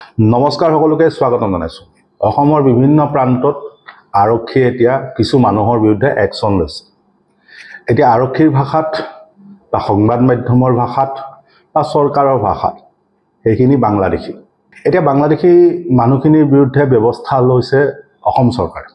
নমস্কাৰ সকলোকে স্বাগতম জনাইছো। অসমৰ বিভিন্ন প্ৰান্তত আৰক্ষীয়ে এতিয়া কিছু মানুহৰ বিৰুদ্ধে একশন লৈছে। এতিয়া আৰক্ষীৰ ভাষাত বা সংবাদ মাধ্যমৰ ভাষাত বা চৰকাৰৰ ভাষাত সেইখিনি বাংলাদেশী। এতিয়া বাংলাদেশী মানুহখিনিৰ বিৰুদ্ধে ব্যৱস্থা লৈছে অসম চৰকাৰে।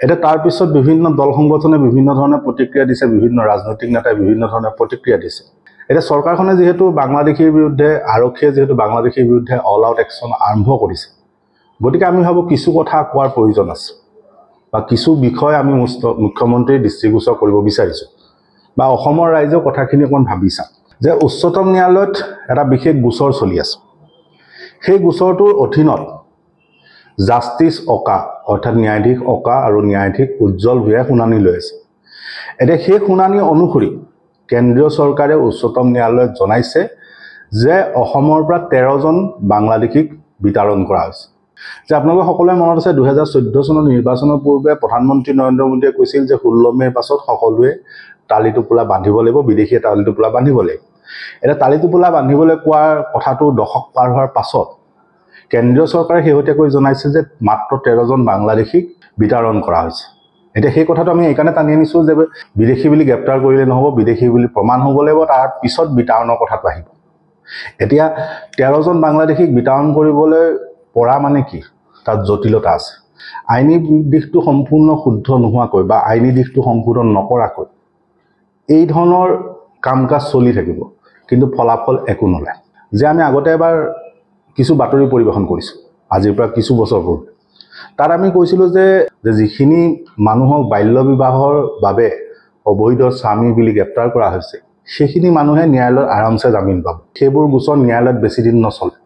এতিয়া তাৰ পিছত বিভিন্ন দল সংগঠনে বিভিন্ন ধৰণে প্ৰতিক্ৰিয়া দিছে, বিভিন্ন ৰাজনৈতিক নেতাই বিভিন্ন ধৰণে প্ৰতিক্ৰিয়া দিছে। এতিয়া চৰকাৰখনে যেহেতু বাংলাদেশীৰ বিৰুদ্ধে আৰক্ষীয়ে যেহেতু বাংলাদেশীৰ বিৰুদ্ধে অল আউট একশন আৰম্ভ কৰিছে, গতিকে আমি ভাবোঁ কিছু কথা কোৱাৰ প্ৰয়োজন আছে বা কিছু বিষয় আমি মুখ্যমন্ত্ৰীৰ দৃষ্টিগোচৰ কৰিব বিচাৰিছোঁ বা অসমৰ ৰাইজেও কথাখিনি অকণ ভাবি চাম যে উচ্চতম ন্যায়ালয়ত এটা বিশেষ গোচৰ চলি আছে। সেই গোচৰটোৰ অধীনত জাষ্টিছ অকা অৰ্থাৎ ন্যায়াধীশ অকা আৰু ন্যায়াধীশ উজ্জ্বল ভূঞাই শুনানি লৈ আছে। এতিয়া সেই শুনানি অনুসৰি কেন্দ্ৰীয় চৰকাৰে উচ্চতম ন্যায়ালয়ত জনাইছে যে অসমৰ পৰা 13জন বাংলাদেশীক বিতৰণ কৰা হৈছে। যে আপোনালোকে সকলোৱে মনত আছে 2014 চনৰ নিৰ্বাচনৰ পূৰ্বে প্ৰধানমন্ত্ৰী নৰেন্দ্ৰ মোদীয়ে কৈছিল যে 16 মে'ৰ পাছত সকলোৱে তালিটোপোলা বান্ধিব লাগিব, বিদেশীয়ে তালিটোপোলা বান্ধিব লাগিব। এতিয়া তালিটোপোলা বান্ধিবলৈ কোৱাৰ কথাটো দশক পাৰ হোৱাৰ পাছত কেন্দ্ৰীয় চৰকাৰে শেহতীয়াকৈ জনাইছে যে মাত্ৰ 13জন বাংলাদেশীক বিতৰণ কৰা হৈছে। এতিয়া সেই কথাটো আমি এইকাৰণে টানি আনিছোঁ যে বিদেশী বুলি গ্ৰেপ্তাৰ কৰিলে নহ'ব, বিদেশী বুলি প্ৰমাণ হ'ব লাগিব, তাৰ পিছত বিতৰণৰ কথাটো আহিব। এতিয়া 13জন বাংলাদেশীক বিতৰণ কৰিবলৈ পৰা মানে কি, তাত জটিলতা আছে। আইনী দিশটো সম্পূৰ্ণ শুদ্ধ নোহোৱাকৈ বা আইনী দিশটো সম্পূৰ্ণ নকৰাকৈ এই ধৰণৰ কাম কাজ চলি থাকিব, কিন্তু ফলাফল একো নোলায়। যে আমি আগতে এবাৰ কিছু বাতৰি পৰিৱেশন কৰিছোঁ আজিৰ পৰা কিছু বছৰ পূৰ্বে। তাত আমি কৈছিলোঁ যে যিখিনি মানুহক বাল্য বিবাহৰ বাবে অবৈধ স্বামী বুলি গ্ৰেপ্তাৰ কৰা হৈছে, সেইখিনি মানুহে ন্যায়ালয়ত আৰামছে জামিন পাব। সেইবোৰ গোচৰ ন্যায়ালয়ত বেছি দিন নচলে।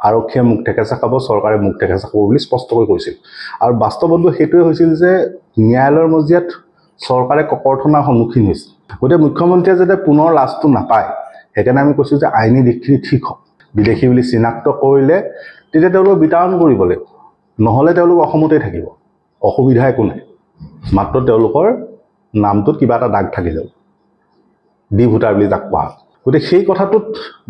আৰক্ষীয়ে মুখ ঠেকেচা খাব, চৰকাৰে মুখ ঠেকেচা খাব বুলি স্পষ্টকৈ কৈছিল। আৰু বাস্তৱতো সেইটোৱে হৈছিল যে ন্যায়ালয়ৰ মজিয়াত চৰকাৰে ককৰ্থনাৰ সন্মুখীন হৈছিল। গতিকে মুখ্যমন্ত্ৰীয়ে যাতে পুনৰ লাজটো নাপায়, সেইকাৰণে আমি কৈছোঁ যে আইনী দিশখিনি ঠিক হওক। বিদেশী বুলি চিনাক্ত কৰিলে তেতিয়া তেওঁলোকক বিতৰণ কৰিব লাগিব, নহ'লে তেওঁলোক অসমতেই থাকিব, অসুবিধা একো নাই। মাত্ৰ তেওঁলোকৰ নামটোত কিবা এটা দাগ থাকি যাব, ডি ভোটাৰ বুলি যাক কোৱা হয়। গতিকে সেই কথাটোত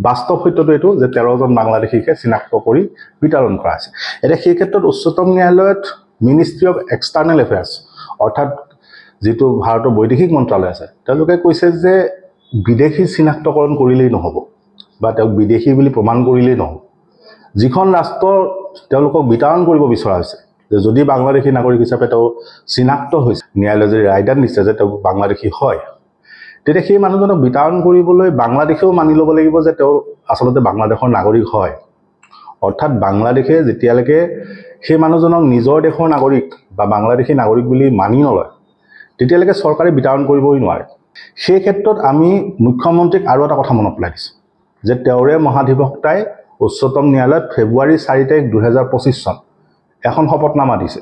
বাস্তৱ সত্যটো এইটো যে 13জন বাংলাদেশীকে চিনাক্ত কৰি বিতৰণ কৰা হৈছে। এতিয়া সেই ক্ষেত্ৰত উচ্চতম ন্যায়ালয়ত মিনিষ্ট্ৰী অফ এক্সটাৰ্নেল এফেয়াৰ্ছ অৰ্থাৎ যিটো ভাৰতৰ বৈদেশিক মন্ত্ৰালয় আছে, তেওঁলোকে কৈছে যে বিদেশী চিনাক্তকৰণ কৰিলেই নহ'ব বা তেওঁক বিদেশী বুলি প্ৰমাণ কৰিলেই নহ'ব। যিখন ৰাষ্ট্ৰ তেওঁলোকক বিতৰণ কৰিব বিচৰা হৈছে, যে যদি বাংলাদেশী নাগৰিক হিচাপে তেওঁ চিনাক্ত হৈছে, ন্যায়ালয়ে যদি ৰায়দান দিছে যে তেওঁ বাংলাদেশী হয়, তেতিয়া সেই মানুহজনক বিতৰণ কৰিবলৈ বাংলাদেশেও মানি ল'ব লাগিব যে তেওঁ আচলতে বাংলাদেশৰ নাগৰিক হয়। অৰ্থাৎ বাংলাদেশে যেতিয়ালৈকে সেই মানুহজনক নিজৰ দেশৰ নাগৰিক বা বাংলাদেশী নাগৰিক বুলি মানি নলয়, তেতিয়ালৈকে চৰকাৰে বিতৰণ কৰিবই নোৱাৰে। সেই ক্ষেত্ৰত আমি মুখ্যমন্ত্ৰীক আৰু এটা কথা মনত পেলাই দিছোঁ যে তেওঁৰে মহাধিবক্তাই উচ্চতম ন্যায়ালয়ত ফেব্ৰুৱাৰী 4 তাৰিখ 2025 চন এখন শপতনামা দিছে।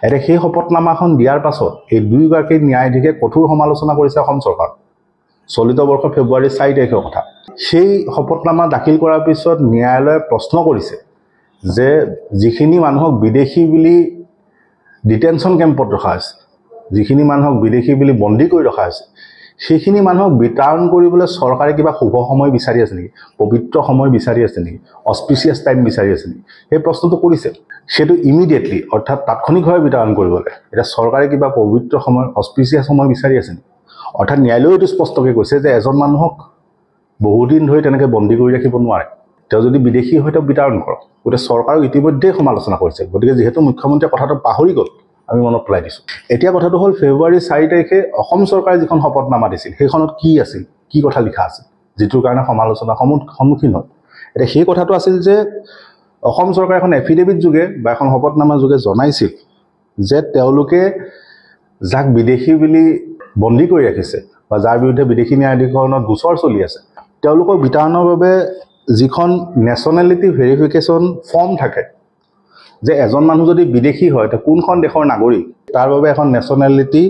এতিয়া সেই শপতনামাখন দিয়াৰ পাছত এই দুয়োগৰাকী ন্যায়াধীশে কঠোৰ সমালোচনা কৰিছে অসম চৰকাৰ। চলিত বৰ্ষৰ ফেব্ৰুৱাৰী 4 তাৰিখৰ কথা। সেই শপতনামা দাখিল কৰাৰ পিছত ন্যায়ালয়ে প্ৰশ্ন কৰিছে যে যিখিনি মানুহক বিদেশী বুলি ডিটেনশ্যন কেম্পত ৰখা হৈছে, যিখিনি মানুহক বিদেশী বুলি বন্দী কৰি ৰখা হৈছে, সেইখিনি মানুহক বিতৰণ কৰিবলৈ চৰকাৰে কিবা শুভ সময় বিচাৰি আছে নেকি, পবিত্ৰ সময় বিচাৰি আছে নেকি, অস্পিচিয়াছ টাইম বিচাৰি আছে নেকি, সেই প্ৰশ্নটো কৰিছে। সেইটো ইমিডিয়েটলি অৰ্থাৎ তাৎক্ষণিকভাৱে বিতৰণ কৰিবলৈ এতিয়া চৰকাৰে কিবা পবিত্ৰ সময় অস্পিচিয়াছ সময় বিচাৰি আছে নেকি? অৰ্থাৎ ন্যায়ালয়েও এইটো স্পষ্টকৈ কৈছে যে এজন মানুহক বহুদিন ধৰি তেনেকৈ বন্দী কৰি ৰাখিব নোৱাৰে, তেওঁ যদি বিদেশী হয় তেওঁক বিতৰণ কৰক। গতিকে চৰকাৰক ইতিমধ্যেই সমালোচনা কৰিছে। গতিকে যিহেতু মুখ্যমন্ত্ৰীয়ে কথাটো পাহৰি গ'ল, আমি মনত পেলাই দিছোঁ। এতিয়া কথাটো হ'ল ফেব্ৰুৱাৰী 4 তাৰিখে অসম চৰকাৰে যিখন শপতনামা দিছিল সেইখনত কি আছিল, কি কথা লিখা আছিল, যিটোৰ কাৰণে সমালোচনাৰ সন্মুখীন হ'ল। এতিয়া সেই কথাটো আছিল যে অসম চৰকাৰে এখন এফিডেভিট যোগে বা এখন শপতনামা যোগে জনাইছিল যে তেওঁলোকে যাক বিদেশী বুলি বন্দী কৰি ৰাখিছে বা যাৰ বিৰুদ্ধে বিদেশী ন্যায়াধীকৰণত গোচৰ চলি আছে, তেওঁলোকক বিতৰণৰ বাবে যিখন নেশ্যনেলিটি ভেৰিফিকেশ্যন ফৰ্ম থাকে, যে এজন মানুহ যদি বিদেশী হয় তেওঁ কোনখন দেশৰ নাগৰিক, তাৰ বাবে এখন নেশ্যনেলিটি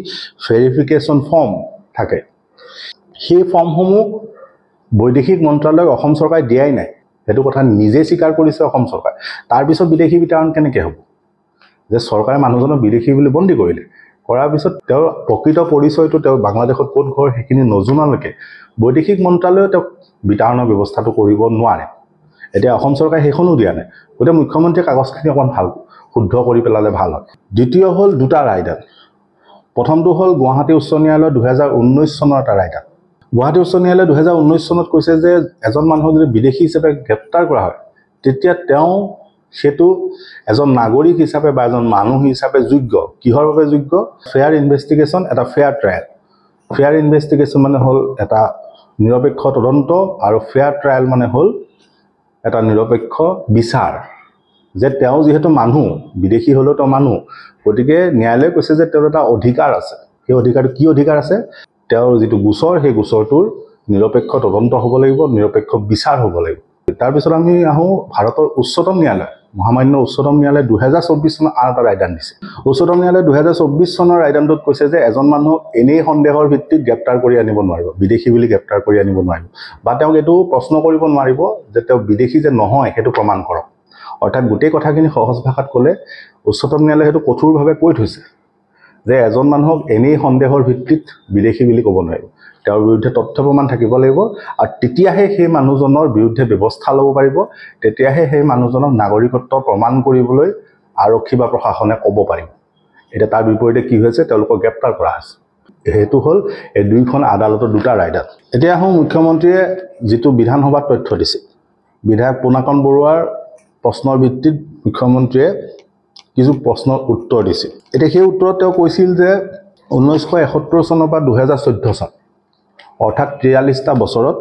ভেৰিফিকেশ্যন ফৰ্ম থাকে। সেই ফৰ্মসমূহ বৈদেশিক মন্ত্ৰালয়ক অসম চৰকাৰে দিয়াই নাই। সেইটো কথা নিজে স্বীকাৰ কৰিছে অসম চৰকাৰে। তাৰপিছত বিদেশী বিতৰণ কেনেকৈ হ'ব? যে চৰকাৰে মানুহজনক বিদেশী বুলি বন্দী কৰিলে, কৰাৰ পিছত তেওঁৰ প্ৰকৃত পৰিচয়টো তেওঁৰ বাংলাদেশত ক'ত ঘৰ সেইখিনি নজনালৈকে বৈদেশিক মন্ত্ৰালয়ে তেওঁক বিতৰণৰ ব্যৱস্থাটো কৰিব নোৱাৰে। এতিয়া অসম চৰকাৰে সেইখনো দিয়া নাই, গতিকে মুখ্যমন্ত্ৰীয়ে কাগজখিনি অকণমান ভাল শুদ্ধ কৰি পেলালে ভাল হয়। দ্বিতীয় হ'ল দুটা ৰায়দান। প্ৰথমটো হ'ল গুৱাহাটী উচ্চ ন্যায়ালয়ৰ 2019 চনৰ এটা ৰায়দান। গুৱাহাটী উচ্চ ন্যায়ালয়ে 2019 চনত কৈছে যে এজন মানুহক যদি বিদেশী হিচাপে গ্ৰেপ্তাৰ কৰা হয় তেতিয়া তেওঁ সেইটো এজন নাগৰিক হিচাপে বা এজন মানুহ হিচাপে যোগ্য। কিহৰ বাবে যোগ্য? ফেয়াৰ ইনভেষ্টিগেশ্যন, এটা ফেয়াৰ ট্ৰায়েল। ফেয়াৰ ইনভেষ্টিগেশ্যন মানে হ'ল এটা নিৰপেক্ষ তদন্ত, আৰু ফেয়াৰ ট্ৰায়েল মানে হ'ল এটা নিৰপেক্ষ বিচাৰ। যে তেওঁ যিহেতু মানুহ, বিদেশী হ'লেও তেওঁ মানুহ, গতিকে ন্যায়ালয়ে কৈছে যে তেওঁৰ এটা অধিকাৰ আছে। সেই অধিকাৰটো কি অধিকাৰ আছে? তেওঁৰ যিটো গোচৰ, সেই গোচৰটোৰ নিৰপেক্ষ তদন্ত হ'ব লাগিব, নিৰপেক্ষ বিচাৰ হ'ব লাগিব। তাৰপিছত আমি আহোঁ ভাৰতৰ উচ্চতম ন্যায়ালয়, মহামান্য উচ্চতম ন্যায়ালয়ে 2024 চনত আৰু এটা ৰায়দান দিছে। উচ্চতম ন্যায়ালয়ে 2024 চনৰ ৰায়দানটোত কৈছে যে এজন মানুহক এনেই সন্দেহৰ ভিত্তিত গ্ৰেপ্তাৰ কৰি আনিব নোৱাৰিব, বিদেশী বুলি গ্ৰেপ্তাৰ কৰি আনিব নোৱাৰিব, বা তেওঁক এইটো প্ৰশ্ন কৰিব নোৱাৰিব যে তেওঁ বিদেশী যে নহয় সেইটো প্ৰমাণ কৰক। অৰ্থাৎ গোটেই কথাখিনি সহজ ভাষাত ক'লে উচ্চতম ন্যায়ালয়ে সেইটো কঠোৰভাৱে কৈ থৈছে যে এজন মানুহক এনেই সন্দেহৰ ভিত্তিত বিদেশী বুলি ক'ব নোৱাৰিব, তেওঁৰ বিৰুদ্ধে তথ্য প্ৰমাণ থাকিব লাগিব, আৰু তেতিয়াহে সেই মানুহজনৰ বিৰুদ্ধে ব্যৱস্থা ল'ব পাৰিব, তেতিয়াহে সেই মানুহজনক নাগৰিকত্ব প্ৰমাণ কৰিবলৈ আৰক্ষী বা প্ৰশাসনে ক'ব পাৰিব। এতিয়া তাৰ বিপৰীতে কি হৈছে? তেওঁলোকক গ্ৰেপ্তাৰ কৰা হৈছে। সেইটো হ'ল এই দুইখন আদালতৰ দুটা ৰায়দান। এতিয়া আহোঁ মুখ্যমন্ত্ৰীয়ে যিটো বিধানসভাত তথ্য দিছিল। বিধায়ক পুনাকন বৰুৱাৰ প্ৰশ্নৰ ভিত্তিত মুখ্যমন্ত্ৰীয়ে কিছু প্ৰশ্নৰ উত্তৰ দিছিল। এতিয়া সেই উত্তৰত তেওঁ কৈছিল যে 1971 চনৰ পৰা 2014 চন, অৰ্থাৎ 43টা বছৰত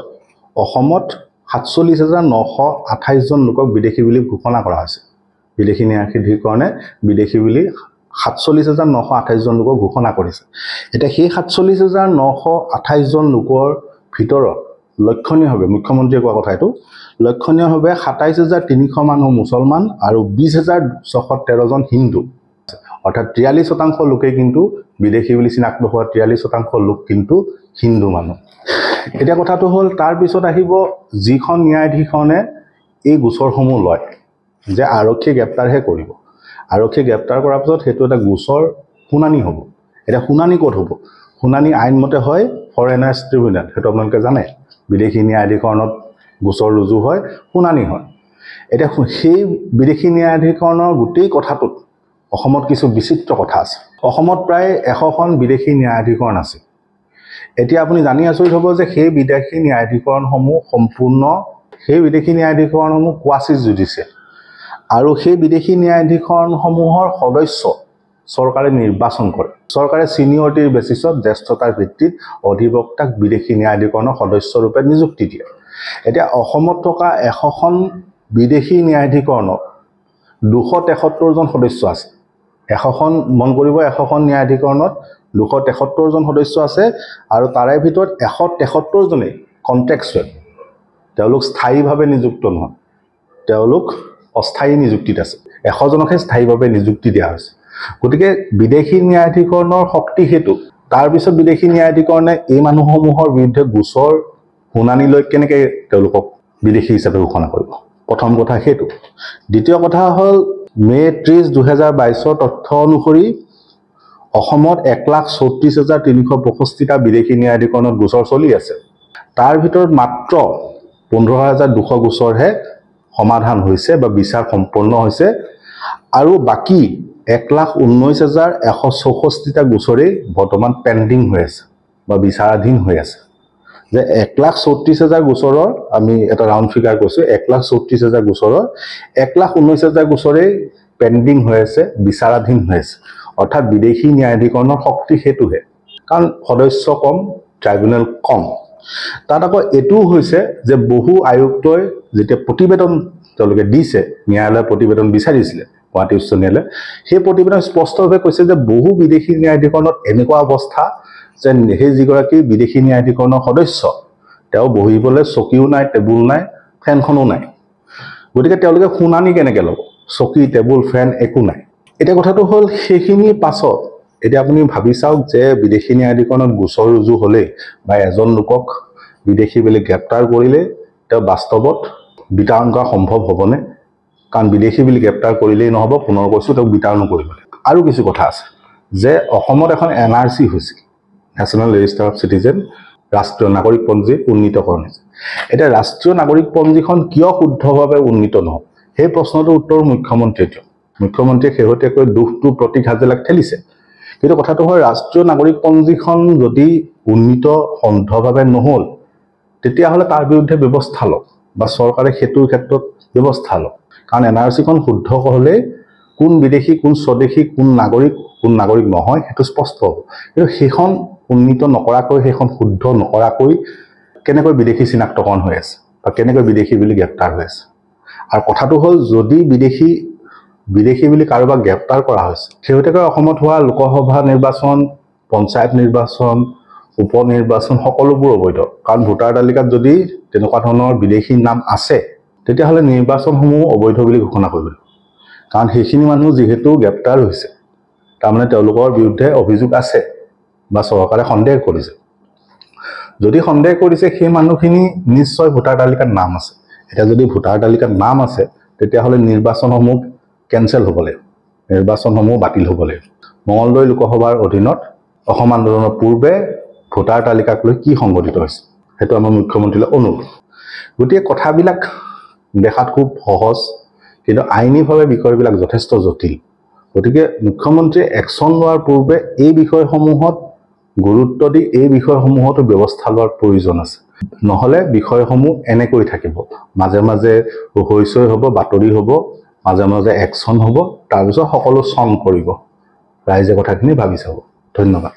অসমত 47,928 জন লোকক বিদেশী বুলি ঘোষণা কৰা হৈছে। বিদেশী ন্যায়াধীকৰণে বিদেশী বুলি 47,928 জন লোকক ঘোষণা কৰিছে। এতিয়া সেই 47,928 জন লোকৰ ভিতৰত লক্ষণীয়ভাৱে, মুখ্যমন্ত্ৰীয়ে কোৱা কথা এইটো, লক্ষণীয়ভাৱে 27,300 মানুহ মুছলমান আৰু 20,613 জন হিন্দু। অৰ্থাৎ 43% লোকে কিন্তু বিদেশী বুলি চিনাক্ত হোৱা 43% লোক কিন্তু হিন্দু মানুহ। এতিয়া কথাটো হ'ল তাৰপিছত আহিব যিখন ন্যায়াধীকৰণে এই গোচৰসমূহ লয়, যে আৰক্ষীয়ে গ্ৰেপ্তাৰহে কৰিব। আৰক্ষীয়ে গ্ৰেপ্তাৰ কৰাৰ পিছত সেইটো এটা গোচৰ শুনানি হ'ব। এতিয়া শুনানি ক'ত হ'ব? শুনানি আইনমতে হয় ফৰেনাৰ্ছ ট্ৰিবিউনেল, সেইটো আপোনালোকে জানে। বিদেশী ন্যায়াধীকৰণত গোচৰ ৰুজু হয়, শুনানি হয়। এতিয়া সেই বিদেশী ন্যায়াধীকৰণৰ গোটেই কথাটোত অসমত কিছু বিচিত্ৰ কথা আছে। অসমত প্ৰায় 100খন বিদেশী ন্যায়াধীকৰণ আছে। এতিয়া আপুনি জানি আচৰিত হ'ব যে সেই বিদেশী ন্যায়াধীকৰণসমূহ কোৱাচি জুডিচিয়েল, আৰু সেই বিদেশী ন্যায়াধীকৰণসমূহৰ সদস্য চৰকাৰে নিৰ্বাচন কৰে। চৰকাৰে ছিনিয়ৰিটিৰ বেচিছত, জ্যেষ্ঠতাৰ ভিত্তিত অধিবক্তাক বিদেশী ন্যায়াধীকৰণৰ সদস্যৰূপে নিযুক্তি দিয়ে। এতিয়া অসমত থকা 100খন বিদেশী ন্যায়াধীকৰণত 273 জন সদস্য আছে। 100খন মন কৰিব, 100খন ন্যায়াধীকৰণত 273 জন সদস্য আছে, আৰু তাৰে ভিতৰত 173 জনেই কণ্ট্ৰেক্সুৱেল। তেওঁলোক স্থায়ীভাৱে নিযুক্ত নহয়, তেওঁলোক অস্থায়ী নিযুক্তিত আছে। 100 জনকহে স্থায়ীভাৱে নিযুক্তি দিয়া হৈছে। গতিকে বিদেশী ন্যায়াধীকৰণৰ শক্তি সেইটো। তাৰপিছত বিদেশী ন্যায়াধীকৰণে এই মানুহসমূহৰ বিৰুদ্ধে গোচৰ শুনানি লৈ কেনেকৈ তেওঁলোকক বিদেশী হিচাপে ঘোষণা কৰিব? প্ৰথম কথা সেইটো। দ্বিতীয় কথা হ'ল মে' 30, 2022 তথ্য অনুসৰি অসমত 1,34,365টা বিদেশী ন্যায়াধীকৰণত গোচৰ চলি আছে। তাৰ ভিতৰত মাত্ৰ 15,200 গোচৰহে সমাধান হৈছে বা বিচাৰ সম্পন্ন হৈছে, আৰু বাকী 1,19,164টা গোচৰেই বৰ্তমান পেণ্ডিং হৈ আছে বা বিচাৰাধীন হৈ আছে। যে 1,34,000 গোচৰৰ, আমি এটা ৰাউণ্ড ফিগাৰ কৈছোঁ, 1,34,000 গোচৰৰ 1,19,000 গোচৰেই পেণ্ডিং হৈ আছে, বিচাৰাধীন হৈ আছে। অৰ্থাৎ বিদেশী ন্যায়াধীকৰণৰ শক্তি সেইটোহে, কাৰণ সদস্য কম, ট্ৰাইব্যুনেল কম। তাত আকৌ এইটোও হৈছে যে বহু আয়ুক্তই যেতিয়া প্ৰতিবেদন তেওঁলোকে দিছে, ন্যায়ালয়ে প্ৰতিবেদন বিচাৰিছিলে গুৱাহাটী উচ্চ ন্যায়ালয়ে, সেই প্ৰতিবেদন স্পষ্টভাৱে কৈছে যে বহু বিদেশী ন্যায়াধীকৰণত এনেকুৱা অৱস্থা যে সেই যিগৰাকী বিদেশী ন্যায়াধীকৰণৰ সদস্য, তেওঁ বহিবলৈ চকীও নাই, টেবুল নাই, ফেনখনো নাই। গতিকে তেওঁলোকে শুনানি কেনেকৈ ল'ব? চকী, টেবুল, ফেন একো নাই। এতিয়া কথাটো হ'ল সেইখিনিৰ পাছত এতিয়া আপুনি ভাবি চাওক যে বিদেশী ন্যায়াধীকৰণত গোচৰ ৰুজু হ'লেই বা এজন লোকক বিদেশী বুলি গ্ৰেপ্তাৰ কৰিলে তেওঁ বাস্তৱত বিতাড়ন কৰা সম্ভৱ হ'বনে? কাৰণ বিদেশী বুলি গ্ৰেপ্তাৰ কৰিলেই নহ'ব, পুনৰ কৈছোঁ তেওঁক বিতাড়নো কৰিব লাগিব। আৰু কিছু কথা আছে যে অসমত এখন NRC হৈছিল, নেশ্যনেল ৰেজিষ্টাৰ অফ চিটিজেন, ৰাষ্ট্ৰীয় নাগৰিকপঞ্জী উন্নীতকৰণ হৈছে। এতিয়া ৰাষ্ট্ৰীয় নাগৰিক পঞ্জীখন কিয় শুদ্ধভাৱে উন্নীত নহ'ল সেই প্ৰশ্নটোৰ উত্তৰ মুখ্যমন্ত্ৰীয়ে দিয়ক। মুখ্যমন্ত্ৰীয়ে শেহতীয়াকৈ দুখটো প্ৰতীক হাজেলাক ঠেলিছে, কিন্তু কথাটো হয় ৰাষ্ট্ৰীয় নাগৰিক পঞ্জীখন যদি উন্নীত শুদ্ধভাৱে নহ'ল তেতিয়াহ'লে তাৰ বিৰুদ্ধে ব্যৱস্থা লওক বা চৰকাৰে সেইটোৰ ক্ষেত্ৰত ব্যৱস্থা লওক। কাৰণ NRCখন শুদ্ধ হ'লে কোন বিদেশী, কোন স্বদেশী, কোন নাগৰিক নহয় সেইটো স্পষ্ট হ'ব। কিন্তু সেইখন উন্নীত নকৰাকৈ, সেইখন শুদ্ধ নকৰাকৈ কেনেকৈ বিদেশী চিনাক্তকৰণ হৈ আছে বা কেনেকৈ বিদেশী বুলি গ্ৰেপ্তাৰ হৈ আছে। আৰু কথাটো হ'ল যদি বিদেশী বুলি কাৰোবাক গ্ৰেপ্তাৰ কৰা হৈছে, শেহতীয়াকৈ অসমত হোৱা লোকসভা নিৰ্বাচন, পঞ্চায়ত নিৰ্বাচন, উপ নিৰ্বাচন সকলোবোৰ অবৈধ। কাৰণ ভোটাৰ তালিকাত যদি তেনেকুৱা ধৰণৰ বিদেশী নাম আছে তেতিয়াহ'লে নিৰ্বাচনসমূহ অবৈধ বুলি ঘোষণা কৰিব লাগিব। কাৰণ সেইখিনি মানুহ যিহেতু গ্ৰেপ্তাৰ হৈছে, তাৰমানে তেওঁলোকৰ বিৰুদ্ধে অভিযোগ আছে বা চৰকাৰে সন্দেহ কৰিছে। যদি সন্দেহ কৰিছে সেই মানুহখিনি নিশ্চয় ভোটাৰ তালিকাত নাম আছে। এতিয়া যদি ভোটাৰ তালিকাত নাম আছে তেতিয়াহ'লে নিৰ্বাচনসমূহ কেঞ্চেল হ'ব লাগিব, নিৰ্বাচনসমূহ বাতিল হ'ব লাগিব। মঙলদৈ লোকসভাৰ অধীনত অসম আন্দোলনৰ পূৰ্বে ভোটাৰ তালিকাক লৈ কি সংঘটিত হৈছে সেইটো আমাৰ মুখ্যমন্ত্ৰীলৈ অনুৰোধ। গতিকে কথাবিলাক দেখাত খুব সহজ, কিন্তু আইনীভাৱে বিষয়বিলাক যথেষ্ট জটিল। গতিকে মুখ্যমন্ত্ৰীয়ে একশ্যন লোৱাৰ পূৰ্বে এই বিষয়সমূহত গুৰুত্ব দি এই বিষয়সমূহতো ব্যৱস্থা লোৱাৰ প্ৰয়োজন আছে। নহ'লে বিষয়সমূহ এনেকৈ থাকিব, মাজে মাজে হৈচৈ হ'ব, বাতৰি হ'ব, মাজে মাজে একশ্যন হ'ব, তাৰপিছত সকলো চন কৰিব। ৰাইজে কথাখিনি ভাবি চাব। ধন্যবাদ।